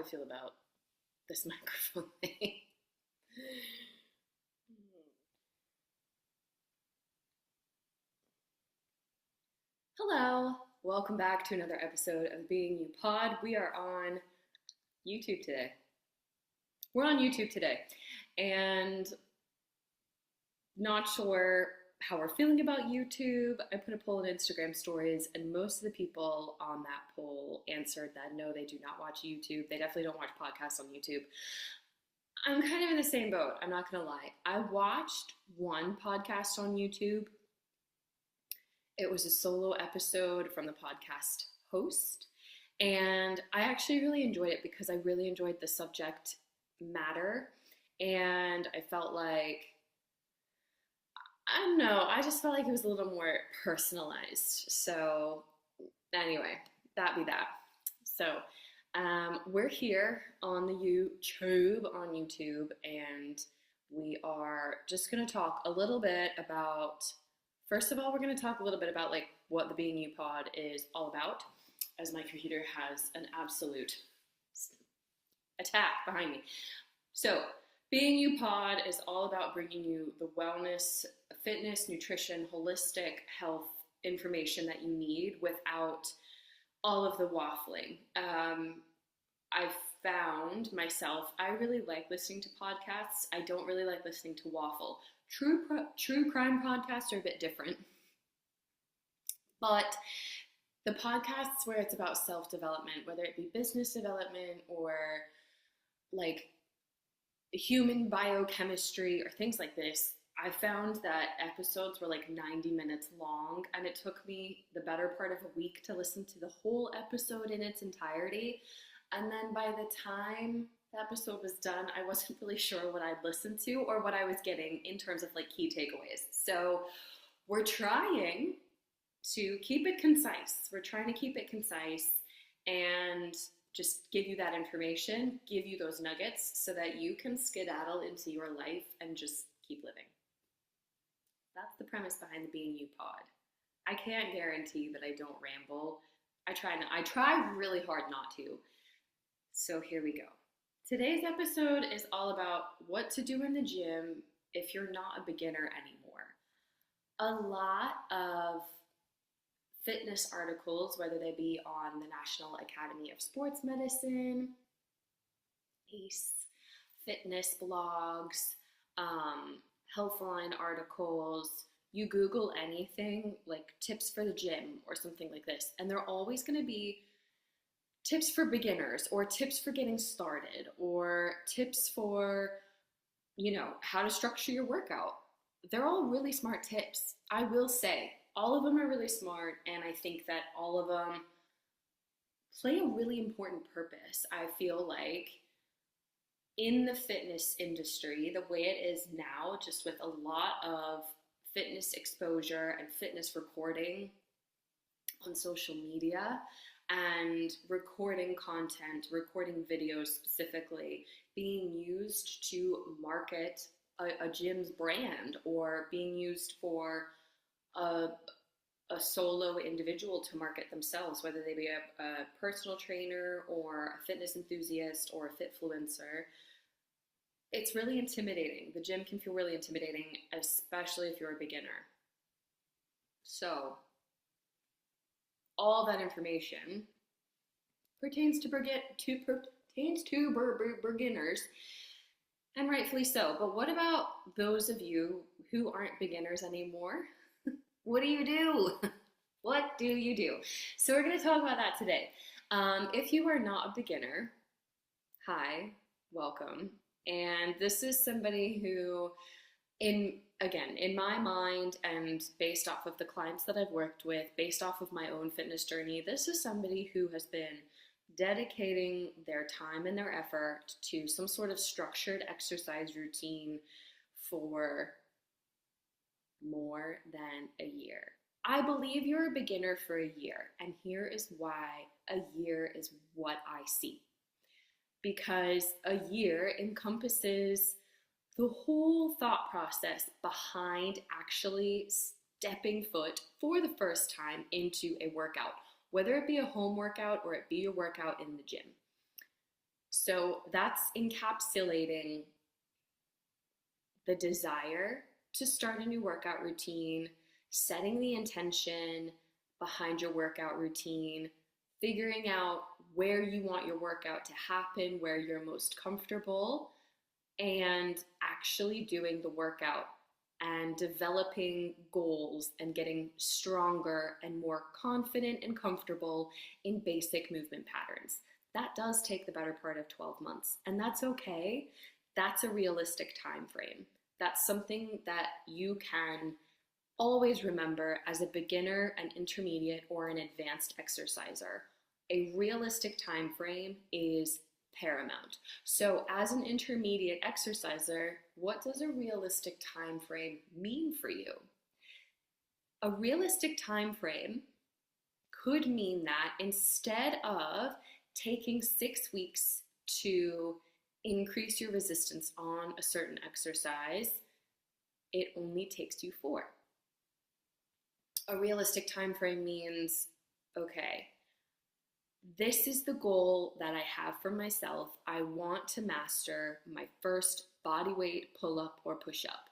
I feel about this microphone thing. Hello, welcome back to another episode of Being You Pod. We are on YouTube today. We're on YouTube today, and not sure how we're feeling about YouTube. I put a poll in Instagram stories, and most of the people on that poll answered that no, they do not watch YouTube. They definitely don't watch podcasts on YouTube. I'm kind of in the same boat, I'm not gonna lie. I watched one podcast on YouTube. It was a solo episode from the podcast host, and I actually really enjoyed it because I really enjoyed the subject matter, and I felt like, I don't know, I just felt like it was a little more personalized. So anyway, that be that. So we're here on the YouTube, and we are just going to talk a little bit about, first of all, we're going to talk a little bit about like what the Being You Pod is all about, as my computer has an absolute attack behind me. So Being You Pod is all about bringing you the wellness, fitness, nutrition, holistic health information that you need without all of the waffling. I've found myself, I really like listening to podcasts. I don't really like listening to waffle. True crime podcasts are a bit different, but the podcasts where it's about self-development, whether it be business development or like human biochemistry or things like this, I found that episodes were like 90 minutes long, and it took me the better part of a week to listen to the whole episode in its entirety. And then by the time the episode was done, I wasn't really sure what I'd listened to or what I was getting in terms of like key takeaways. So we're trying to keep it concise. We're trying to keep it concise and just give you that information, give you those nuggets so that you can skedaddle into your life and just keep living. That's the premise behind the Being You Pod. I can't guarantee that I don't ramble. I try really hard not to. So here we go. Today's episode is all about what to do in the gym if you're not a beginner anymore. A lot of fitness articles, whether they be on the National Academy of Sports Medicine, ACE, fitness blogs, Healthline articles, you Google anything like tips for the gym or something like this, and they're always going to be tips for beginners or tips for getting started or tips for, how to structure your workout. They're all really smart tips. I will say all of them are really smart, and I think that all of them play a really important purpose. I feel like in the fitness industry, the way it is now, just with a lot of fitness exposure and fitness reporting on social media and recording content, recording videos specifically, being used to market a gym's brand or being used for a solo individual to market themselves, whether they be a personal trainer or a fitness enthusiast or a fitfluencer. It's really intimidating. The gym can feel really intimidating, especially if you're a beginner. So all that information pertains to beginners, and rightfully so. But what about those of you who aren't beginners anymore? What do you do? What do you do? So we're going to talk about that today. If you are not a beginner, hi, welcome. And this is somebody who, in my mind and based off of the clients that I've worked with, based off of my own fitness journey, this is somebody who has been dedicating their time and their effort to some sort of structured exercise routine for more than a year. I believe you're a beginner for a year, and here is why a year is what I see. Because a year encompasses the whole thought process behind actually stepping foot for the first time into a workout, whether it be a home workout or it be a workout in the gym. So that's encapsulating the desire to start a new workout routine, setting the intention behind your workout routine, figuring out where you want your workout to happen, where you're most comfortable, and actually doing the workout and developing goals and getting stronger and more confident and comfortable in basic movement patterns. That does take the better part of 12 months, and that's okay. That's a realistic time frame. That's something that you can always remember as a beginner, an intermediate, or an advanced exerciser. A realistic time frame is paramount. So as an intermediate exerciser, what does a realistic time frame mean for you? A realistic time frame could mean that instead of taking 6 weeks to increase your resistance on a certain exercise, it only takes you 4. A realistic time frame means, okay, this is the goal that I have for myself. I want to master my first body weight pull-up or push-up.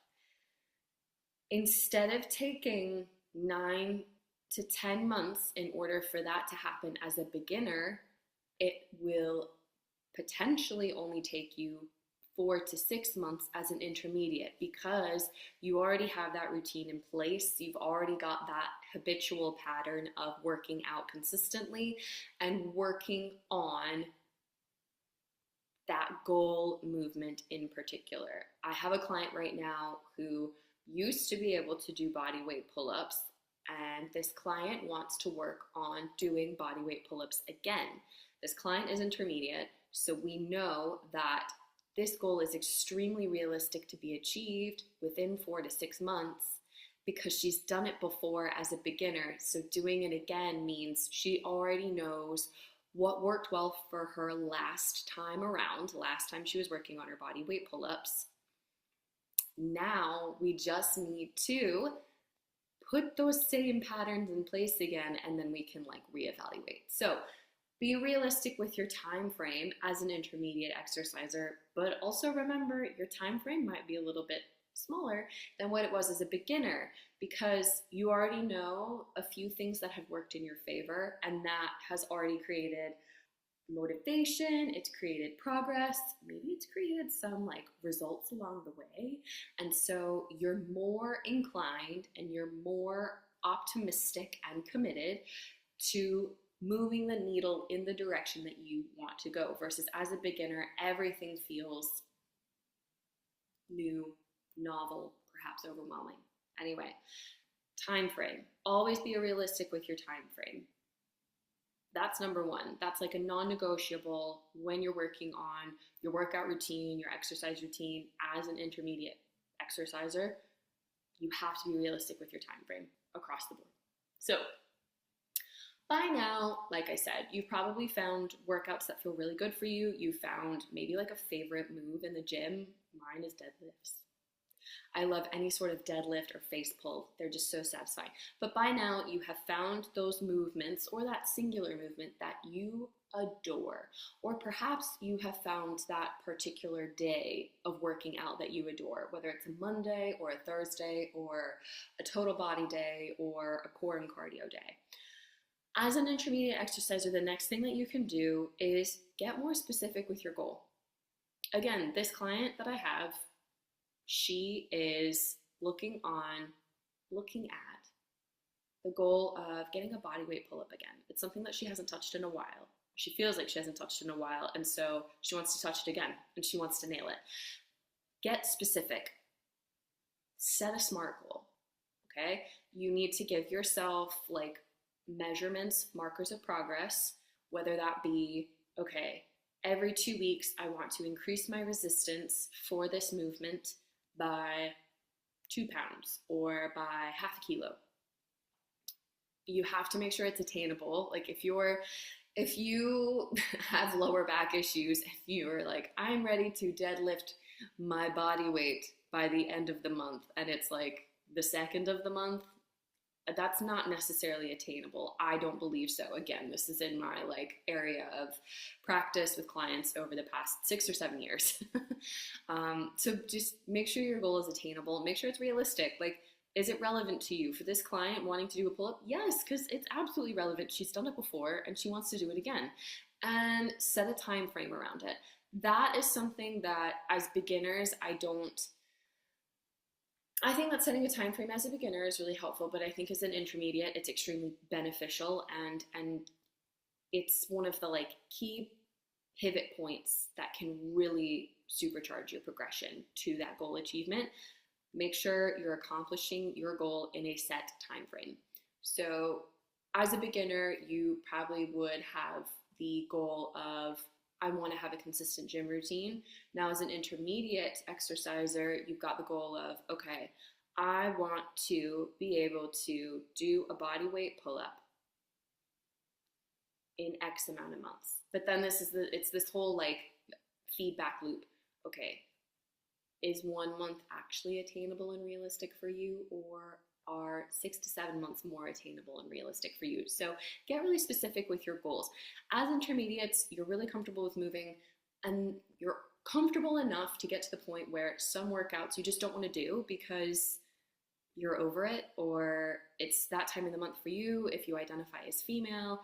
Instead of taking 9 to 10 months in order for that to happen as a beginner, it will potentially only take you 4 to 6 months as an intermediate, because you already have that routine in place. You've already got that habitual pattern of working out consistently and working on that goal movement in particular. I have a client right now who used to be able to do body weight pull-ups, and this client wants to work on doing body weight pull-ups again. This client is intermediate, so we know that this goal is extremely realistic to be achieved within 4 to 6 months because she's done it before as a beginner. So doing it again means she already knows what worked well for her last time around, last time she was working on her body weight pull-ups. Now we just need to put those same patterns in place again, and then we can reevaluate. So be realistic with your time frame as an intermediate exerciser, but also remember your time frame might be a little bit smaller than what it was as a beginner, because you already know a few things that have worked in your favor, and that has already created motivation, it's created progress, maybe it's created some results along the way. And so you're more inclined and you're more optimistic and committed to moving the needle in the direction that you want to go, versus as a beginner, everything feels new, novel, perhaps overwhelming. Anyway, time frame. Always be realistic with your time frame. That's number one. That's a non-negotiable when you're working on your workout routine, your exercise routine as an intermediate exerciser. You have to be realistic with your time frame across the board. So by now, like I said, you've probably found workouts that feel really good for you. You found maybe a favorite move in the gym. Mine is deadlifts. I love any sort of deadlift or face pull. They're just so satisfying. But by now, you have found those movements or that singular movement that you adore. Or perhaps you have found that particular day of working out that you adore, whether it's a Monday or a Thursday or a total body day or a core and cardio day. As an intermediate exerciser, the next thing that you can do is get more specific with your goal. Again, this client that I have, she is looking at the goal of getting a body weight pull-up again. It's something that she hasn't touched in a while. She feels like she hasn't touched in a while, and so she wants to touch it again, and she wants to nail it. Get specific. Set a SMART goal, okay? You need to give yourself measurements, markers of progress, whether that be, okay, every 2 weeks I want to increase my resistance for this movement by 2 pounds or by half a kilo. You have to make sure it's attainable. If you have lower back issues, if you're I'm ready to deadlift my body weight by the end of the month, and it's the second of the month, that's not necessarily attainable. I don't believe so. Again, this is in my like area of practice with clients over the past 6 or 7 years. So just make sure your goal is attainable. Make sure it's realistic. Like, is it relevant to you? For this client wanting to do a pull-up, yes, because it's absolutely relevant. She's done it before and she wants to do it again. And set a time frame around it. That is something that as beginners, I think that setting a time frame as a beginner is really helpful, but I think as an intermediate, it's extremely beneficial, and it's one of the like key pivot points that can really supercharge your progression to that goal achievement. Make sure you're accomplishing your goal in a set time frame. So as a beginner, you probably would have the goal of, I want to have a consistent gym routine. Now, as an intermediate exerciser, you've got the goal of, okay, I want to be able to do a body weight pull-up in X amount of months. But then it's this whole like feedback loop. Okay, is 1 month actually attainable and realistic for you, or are 6 to 7 months more attainable and realistic for you? So get really specific with your goals. As intermediates, you're really comfortable with moving, and you're comfortable enough to get to the point where some workouts you just don't want to do because you're over it, or it's that time of the month for you. If you identify as female,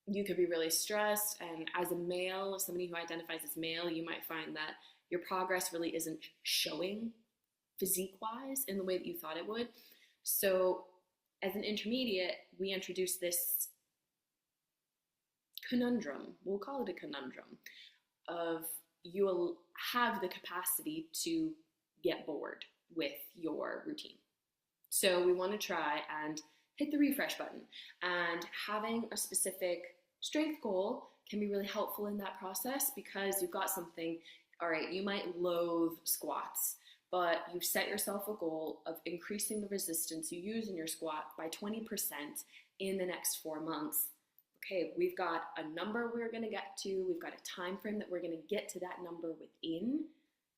you could be really stressed. And as a male, somebody who identifies as male, you might find that your progress really isn't showing physique-wise in the way that you thought it would. So as an intermediate, we introduce this conundrum, we'll call it a conundrum, of you will have the capacity to get bored with your routine. So we want to try and hit the refresh button, and having a specific strength goal can be really helpful in that process, because you've got something. All right, you might loathe squats, but you've set yourself a goal of increasing the resistance you use in your squat by 20% in the next 4 months. Okay, we've got a number we're going to get to, we've got a time frame that we're going to get to that number within,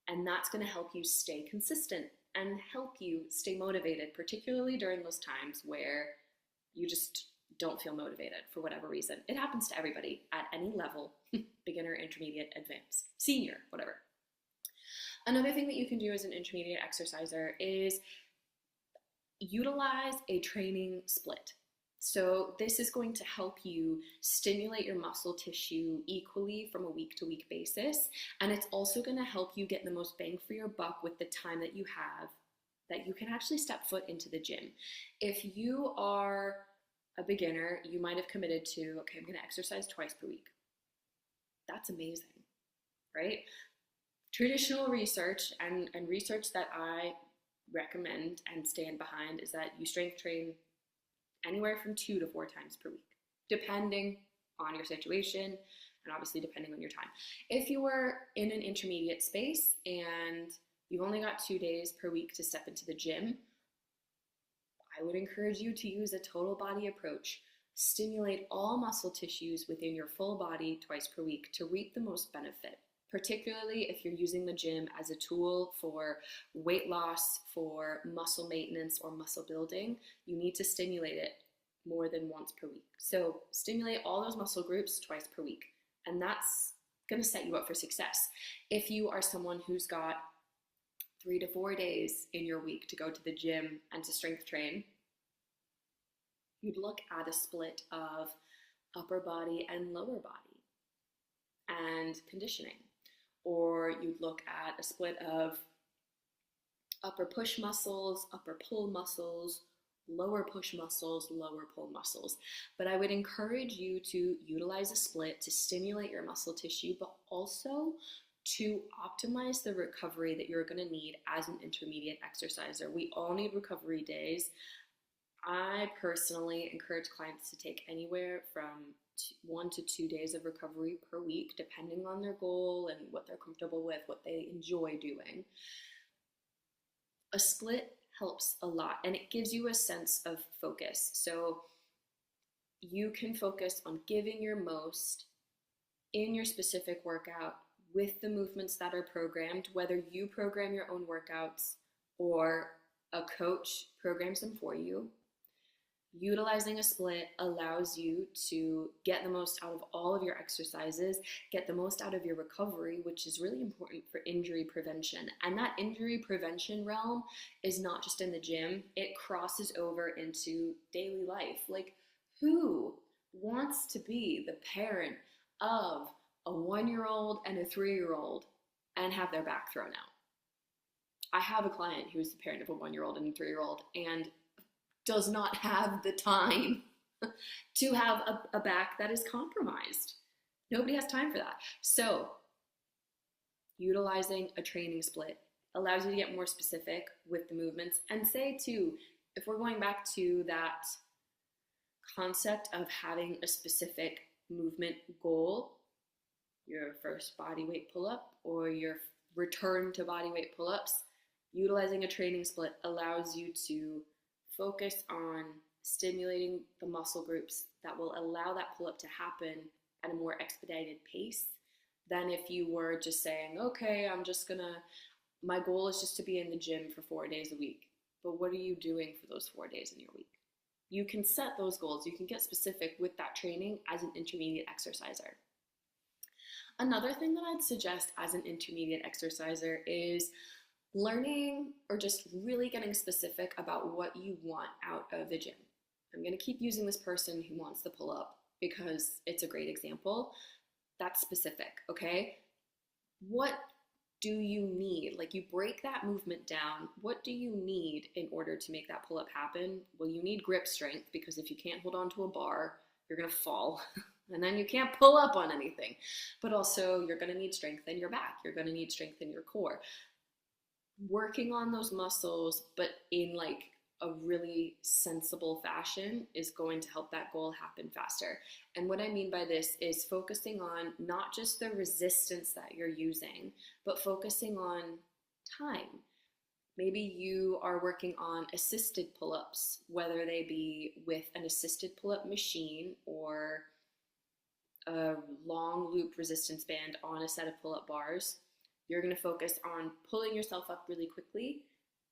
and that's going to help you stay consistent and help you stay motivated, particularly during those times where you just don't feel motivated for whatever reason. It happens to everybody at any level, beginner, intermediate, advanced, senior, whatever. Another thing that you can do as an intermediate exerciser is utilize a training split. So this is going to help you stimulate your muscle tissue equally from a week-to-week basis, and it's also going to help you get the most bang for your buck with the time that you have, that you can actually step foot into the gym. If you are a beginner, you might have committed to, okay, I'm going to exercise twice per week. That's amazing, right? Traditional research and research that I recommend and stand behind is that you strength train anywhere from 2 to 4 times per week, depending on your situation and obviously depending on your time. If you are in an intermediate space and you've only got 2 days per week to step into the gym, I would encourage you to use a total body approach. Stimulate all muscle tissues within your full body twice per week to reap the most benefit, particularly if you're using the gym as a tool for weight loss, for muscle maintenance, or muscle building. You need to stimulate it more than once per week. So stimulate all those muscle groups twice per week, and that's going to set you up for success. If you are someone who's got 3 to 4 days in your week to go to the gym and to strength train, you'd look at a split of upper body and lower body and conditioning. Or you'd look at a split of upper push muscles, upper pull muscles, lower push muscles, lower pull muscles. But I would encourage you to utilize a split to stimulate your muscle tissue, but also to optimize the recovery that you're going to need as an intermediate exerciser. We all need recovery days. I personally encourage clients to take anywhere from 1 to 2 days of recovery per week, depending on their goal and what they're comfortable with, what they enjoy doing. A split helps a lot, and it gives you a sense of focus. So you can focus on giving your most in your specific workout with the movements that are programmed, whether you program your own workouts or A coach programs them for you. Utilizing a split allows you to get the most out of all of your exercises, get the most out of your recovery, which is really important for injury prevention. And that injury prevention realm is not just in the gym, it crosses over into daily life. Like, who wants to be the parent of a 1-year-old and a 3-year-old and have their back thrown out? I have a client who is the parent of a 1-year-old and a 3-year-old and does not have the time to have a back that is compromised. Nobody has time for that. So utilizing a training split allows you to get more specific with the movements. And say too, if we're going back to that concept of having a specific movement goal, your first body weight pull-up or your return to body weight pull-ups, utilizing a training split allows you to focus on stimulating the muscle groups that will allow that pull-up to happen at a more expedited pace than if you were just saying, okay, my goal is just to be in the gym for 4 days a week. But what are you doing for those 4 days in your week? You can set those goals. You can get specific with that training as an intermediate exerciser. Another thing that I'd suggest as an intermediate exerciser is learning or just really getting specific about what you want out of the gym. I'm going to keep using this person who wants the pull-up because it's a great example. That's specific, okay? What do you need? Like, you break that movement down. What do you need in order to make that pull-up happen? Well, you need grip strength, because if you can't hold on to a bar, you're going to fall. And then you can't pull up on anything. But also, you're going to need strength in your back. You're going to need strength in your core. Working on those muscles, but in like a really sensible fashion, is going to help that goal happen faster. And what I mean by this is focusing on not just the resistance that you're using, but focusing on time. Maybe you are working on assisted pull-ups, whether they be with an assisted pull-up machine or a long loop resistance band on a set of pull-up bars. You're going to focus on pulling yourself up really quickly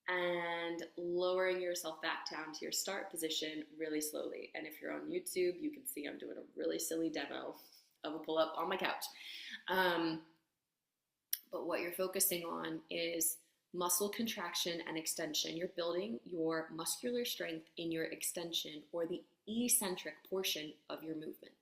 and lowering yourself back down to your start position really slowly. And if you're on YouTube, you can see I'm doing a really silly demo of a pull-up on my couch. But what you're focusing on is muscle contraction and extension. You're building your muscular strength in your extension, or the eccentric portion of your movement.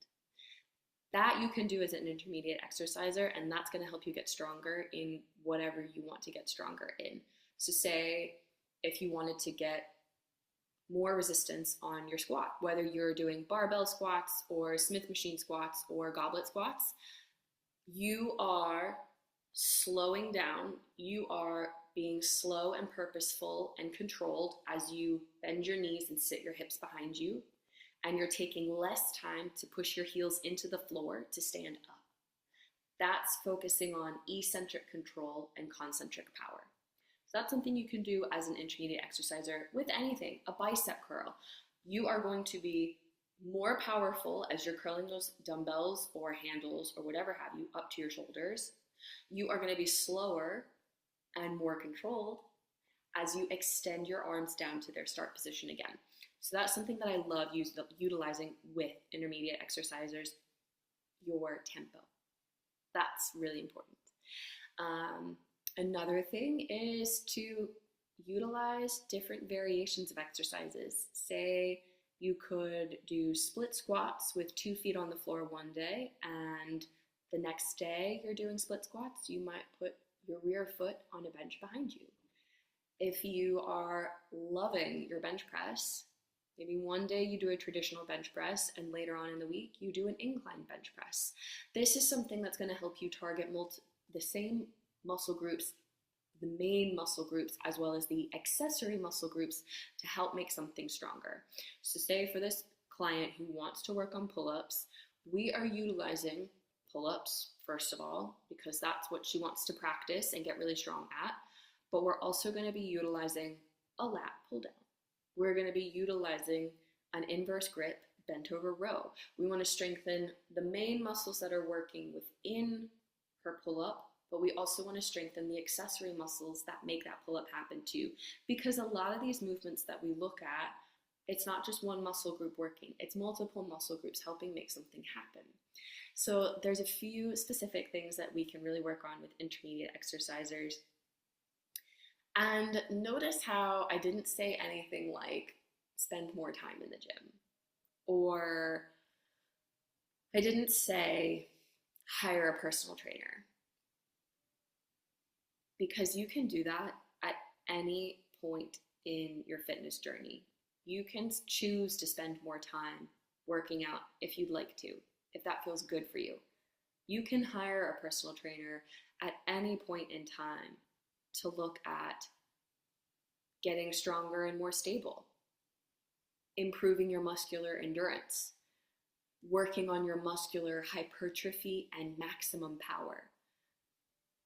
That you can do as an intermediate exerciser, and that's going to help you get stronger in whatever you want to get stronger in. So say if you wanted to get more resistance on your squat, whether you're doing barbell squats or Smith machine squats or goblet squats, you are slowing down. You are being slow and purposeful and controlled as you bend your knees and sit your hips behind you. And you're taking less time to push your heels into the floor to stand up. That's focusing on eccentric control and concentric power. So that's something you can do as an intermediate exerciser with anything. A bicep curl. You are going to be more powerful as you're curling those dumbbells or handles or whatever have you up to your shoulders. You are going to be slower and more controlled as you extend your arms down to their start position again. So that's something that I love utilizing with intermediate exercisers, your tempo. That's really important. Another thing is to utilize different variations of exercises. Say you could do split squats with 2 feet on the floor one day, and the next day you're doing split squats, you might put your rear foot on a bench behind you. If you are loving your bench press, maybe one day you do a traditional bench press and later on in the week you do an incline bench press. This is something that's going to help you target the same muscle groups, the main muscle groups, as well as the accessory muscle groups to help make something stronger. So say for this client who wants to work on pull-ups, we are utilizing pull-ups first of all, because that's what she wants to practice and get really strong at. But we're also going to be utilizing a lat pull down. We're going to be utilizing an inverse grip bent over row. We want to strengthen the main muscles that are working within her pull-up, but we also want to strengthen the accessory muscles that make that pull-up happen too. Because a lot of these movements that we look at, it's not just one muscle group working, it's multiple muscle groups helping make something happen. So there's a few specific things that we can really work on with intermediate exercisers. And notice how I didn't say anything like spend more time in the gym, or I didn't say hire a personal trainer, because you can do that at any point in your fitness journey. You can choose to spend more time working out if you'd like to, if that feels good for you. You can hire a personal trainer at any point in time to look at getting stronger and more stable, improving your muscular endurance, working on your muscular hypertrophy and maximum power.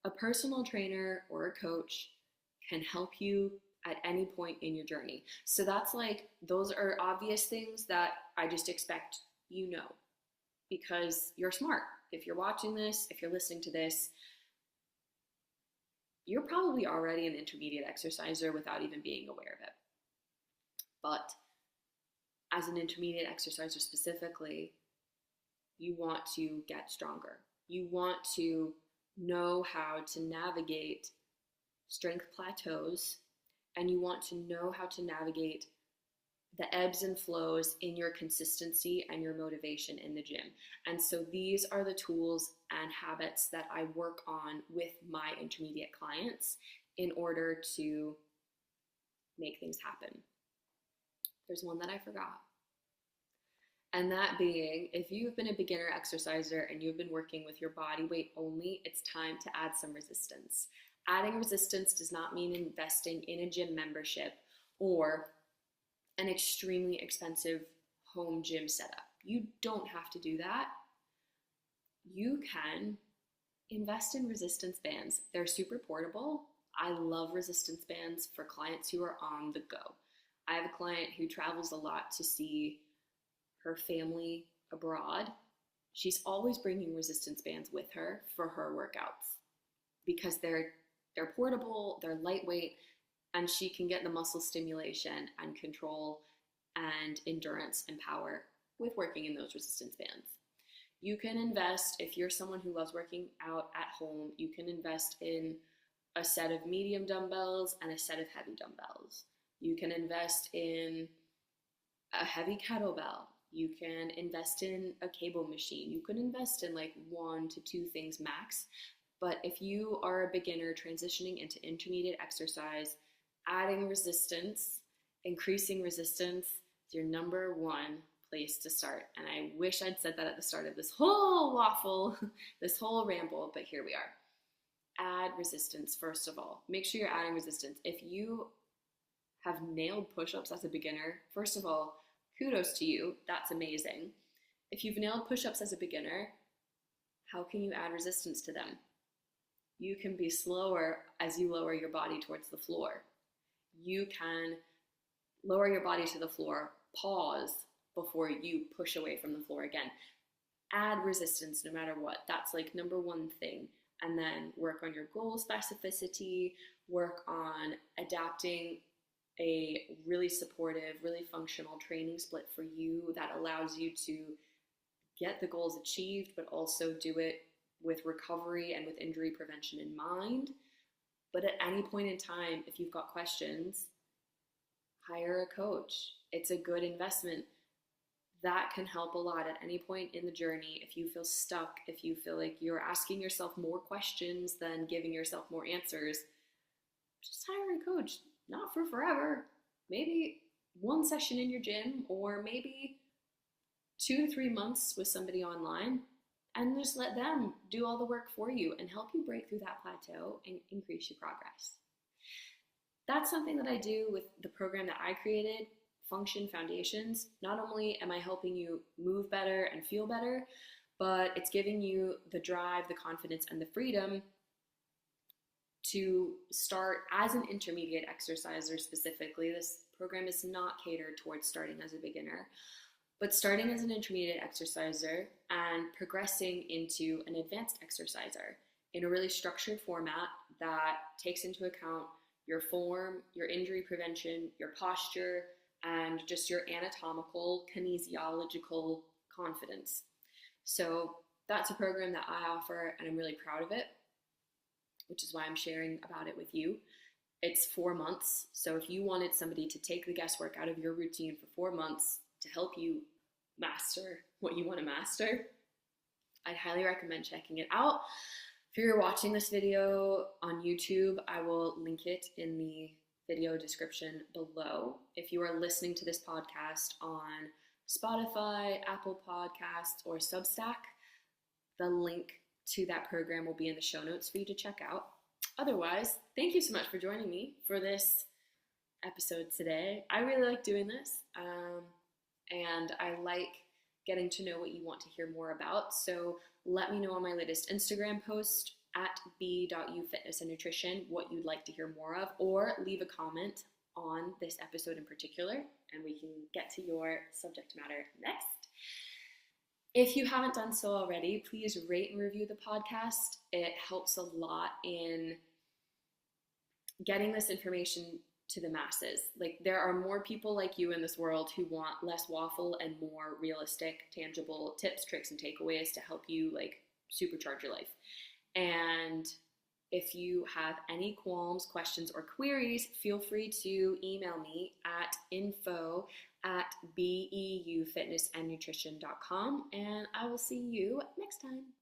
A personal trainer or a coach can help you at any point in your journey. So that's like, those are obvious things that I just expect you know, because you're smart. If you're watching this, if you're listening to this, you're probably already an intermediate exerciser without even being aware of it. But as an intermediate exerciser specifically, you want to get stronger. You want to know how to navigate strength plateaus, and you want to know how to navigate the ebbs and flows in your consistency and your motivation in the gym. And so these are the tools and habits that I work on with my intermediate clients in order to make things happen. There's one that I forgot. And that being, if you've been a beginner exerciser and you've been working with your body weight only, it's time to add some resistance. Adding resistance does not mean investing in a gym membership or an extremely expensive home gym setup. You don't have to do that. You can invest in resistance bands. They're super portable. I love resistance bands for clients who are on the go. I have a client who travels a lot to see her family abroad. She's always bringing resistance bands with her for her workouts because they're portable, they're lightweight, and she can get the muscle stimulation and control and endurance and power with working in those resistance bands. You can invest, if you're someone who loves working out at home, you can invest in a set of medium dumbbells and a set of heavy dumbbells. You can invest in a heavy kettlebell. You can invest in a cable machine. You can invest in like 1 to 2 things max. But if you are a beginner transitioning into intermediate exercise, adding resistance, increasing resistance is your number one place to start. And I wish I'd said that at the start of this whole waffle, this whole ramble, but here we are. Add resistance, first of all. Make sure you're adding resistance. If you have nailed push-ups as a beginner, first of all, kudos to you. That's amazing. If you've nailed push-ups as a beginner, how can you add resistance to them? You can be slower as you lower your body towards the floor. You can lower your body to the floor, pause before you push away from the floor again. Add resistance no matter what. That's like number one thing. And then work on your goal specificity, work on adapting a really supportive, really functional training split for you that allows you to get the goals achieved, but also do it with recovery and with injury prevention in mind. But at any point in time, if you've got questions, hire a coach. It's a good investment. That can help a lot at any point in the journey. If you feel stuck, if you feel like you're asking yourself more questions than giving yourself more answers, just hire a coach. Not for forever. Maybe 1 session in your gym, or maybe 2 to 3 months with somebody online, and just let them do all the work for you and help you break through that plateau and increase your progress. That's something that I do with the program that I created, Function Foundations. Not only am I helping you move better and feel better, but it's giving you the drive, the confidence, and the freedom to start as an intermediate exerciser specifically. This program is not catered towards starting as a beginner, but starting as an intermediate exerciser and progressing into an advanced exerciser in a really structured format that takes into account your form, your injury prevention, your posture, and just your anatomical, kinesiological confidence. So that's a program that I offer, and I'm really proud of it, which is why I'm sharing about it with you. It's 4 months. So if you wanted somebody to take the guesswork out of your routine for 4 months to help you master what you want to master, I'd highly recommend checking it out. If you're watching this video on YouTube, I will link it in the video description below. If you are listening to this podcast on Spotify, Apple Podcasts, or Substack, the link to that program will be in the show notes for you to check out. Otherwise, thank you so much for joining me for this episode today. I really like doing this, and I like getting to know what you want to hear more about. So let me know on my latest Instagram post at b.ufitnessandnutrition what you'd like to hear more of, or leave a comment on this episode in particular, and we can get to your subject matter next. If you haven't done so already, please rate and review the podcast. It helps a lot in getting this information to the masses. Like, there are more people like you in this world who want less waffle and more realistic, tangible tips, tricks, and takeaways to help you like supercharge your life. And if you have any qualms, questions, or queries, feel free to email me at info@beufitnessandnutrition.com, and I will see you next time.